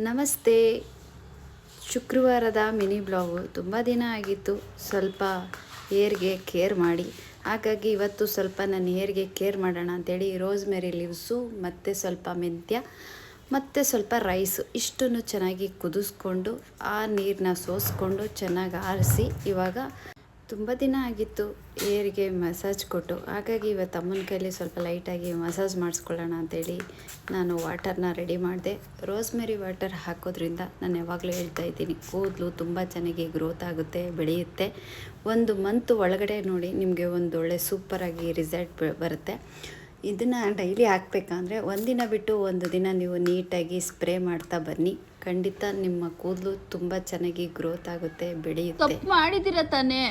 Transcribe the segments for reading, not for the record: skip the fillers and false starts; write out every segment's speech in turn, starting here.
ನಮಸ್ತೆ. ಶುಕ್ರವಾರದ mini blog. ತುಂಬ ದಿನ ಆಗಿತ್ತು ಸ್ವಲ್ಪ ಹೇರ್ಗೆ ಕೇರ್ ಮಾಡಿ, ಹಾಗಾಗಿ ಇವತ್ತು ಸ್ವಲ್ಪ ನನ್ನ ಹೇರ್ಗೆ ಕೇರ್ ಮಾಡೋಣ ಅಂಥೇಳಿ ರೋಸ್ಮೆರಿ ಲೀವ್ಸು ಮತ್ತು ಸ್ವಲ್ಪ ಮೆಂತ್ಯ ಮತ್ತು ಸ್ವಲ್ಪ ರೈಸು ಇಷ್ಟನ್ನು ಚೆನ್ನಾಗಿ ಕುದಿಸ್ಕೊಂಡು ಆ ನೀರನ್ನ ಸೋಸ್ಕೊಂಡು ಚೆನ್ನಾಗಿ ಆರಿಸಿ, ಇವಾಗ ತುಂಬ ದಿನ ಆಗಿತ್ತು ಹೇರ್ಗೆ ಮಸಾಜ್ ಕೊಟ್ಟು, ಹಾಗಾಗಿ ಇವತ್ತು ಅಮ್ಮನ ಕೈಲಿ ಸ್ವಲ್ಪ ಲೈಟಾಗಿ ಮಸಾಜ್ ಮಾಡಿಸ್ಕೊಳ್ಳೋಣ ಅಂಥೇಳಿ ನಾನು ವಾಟರ್ನ ರೆಡಿ ಮಾಡಿದೆ. ರೋಸ್ಮೆರಿ ವಾಟರ್ ಹಾಕೋದ್ರಿಂದ ನಾನು ಯಾವಾಗಲೂ ಹೇಳ್ತಾ ಇದ್ದೀನಿ, ಕೂದಲು ತುಂಬ ಚೆನ್ನಾಗಿ ಗ್ರೋತ್ ಆಗುತ್ತೆ, ಬೆಳೆಯುತ್ತೆ. 1 ಮಂತ್ ಒಳಗಡೆ ನೋಡಿ ನಿಮಗೆ ಒಂದೊಳ್ಳೆ ಸೂಪರಾಗಿ ರಿಸಲ್ಟ್ ಬರುತ್ತೆ. ಇದನ್ನು ಡೈಲಿ ಹಾಕಬೇಕಂದ್ರೆ ಒಂದಿನ ಬಿಟ್ಟು ಒಂದು ದಿನ ನೀವು ನೀಟಾಗಿ ಸ್ಪ್ರೇ ಮಾಡ್ತಾ ಬನ್ನಿ, ಖಂಡಿತ ನಿಮ್ಮ ಕೂದಲು ತುಂಬ ಚೆನ್ನಾಗಿ ಗ್ರೋತ್ ಆಗುತ್ತೆ, ಬೆಳೆಯುತ್ತೆ. ತಪ್ಪು ಮಾಡಿದ್ದೀರಾ ತಾನೇ?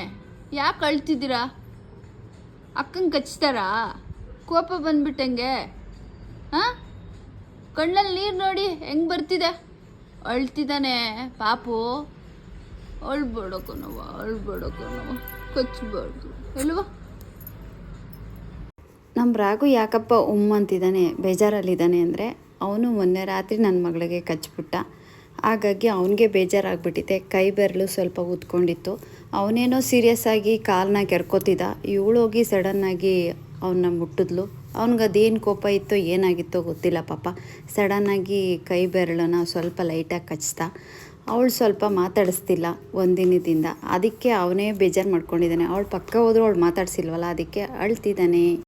ಯಾಕೆ ಅಳ್ತಿದ್ದೀರಾ? ಅಕ್ಕಂಗೆ ಕಚ್ತಾರಾ? ಕೋಪ ಬಂದ್ಬಿಟ್ಟಂಗೆ? ಹಾಂ, ಕಣ್ಣಲ್ಲಿ ನೀರು ನೋಡಿ ಹೆಂಗೆ ಬರ್ತಿದೆ. ಅಳ್ತಿದ್ದಾನೆ ಪಾಪು. ಅಳ್ಬೇಡಕ್ಕೋ ನಾವು ಕಚ್ಚಬಾರ್ದು ಅಲ್ವಾ? ನಮ್ಮ ರಾಘು ಯಾಕಪ್ಪ ಅಂತಿದ್ದಾನೆ, ಬೇಜಾರಲ್ಲಿದ್ದಾನೆ ಅಂದರೆ, ಅವನು ಮೊನ್ನೆ ರಾತ್ರಿ ನನ್ನ ಮಗಳಿಗೆ ಕಚ್ಬಿಟ್ಟ. ಹಾಗಾಗಿ ಅವನಿಗೆ ಬೇಜಾರಾಗ್ಬಿಟ್ಟಿದೆ. ಕೈ ಬೆರಳು ಸ್ವಲ್ಪ ಊದ್ಕೊಂಡಿತ್ತು. ಅವನೇನೋ ಸೀರಿಯಸ್ ಆಗಿ ಕಾಲನ್ನ ಕೆರ್ಕೋತಿದ್ದ. ಇವಳೋಗಿ ಸಡನ್ನಾಗಿ ಅವನ್ನ ಮುಟ್ಟಿದ್ಲು. ಅವ್ನಿಗೆ ಅದೇನು ಕೋಪ ಇತ್ತೋ ಏನಾಗಿತ್ತೋ ಗೊತ್ತಿಲ್ಲ ಪಾಪ. ಸಡನ್ನಾಗಿ ಕೈ ಬೆರಳನ್ನ ಸ್ವಲ್ಪ ಲೈಟಾಗಿ ಕಚ್ತಾ. ಅವಳು ಸ್ವಲ್ಪ ಮಾತಾಡಿಸ್ತಿಲ್ಲ ಒಂದಿನದಿಂದ, ಅದಕ್ಕೆ ಅವನೇ ಬೇಜಾರು ಮಾಡ್ಕೊಂಡಿದ್ದಾನೆ. ಅವಳು ಪಕ್ಕ ಹೋದ್ರು ಅವಳು ಮಾತಾಡ್ಸಿಲ್ವಲ್ಲ, ಅದಕ್ಕೆ ಅಳ್ತಿದ್ದಾನೆ.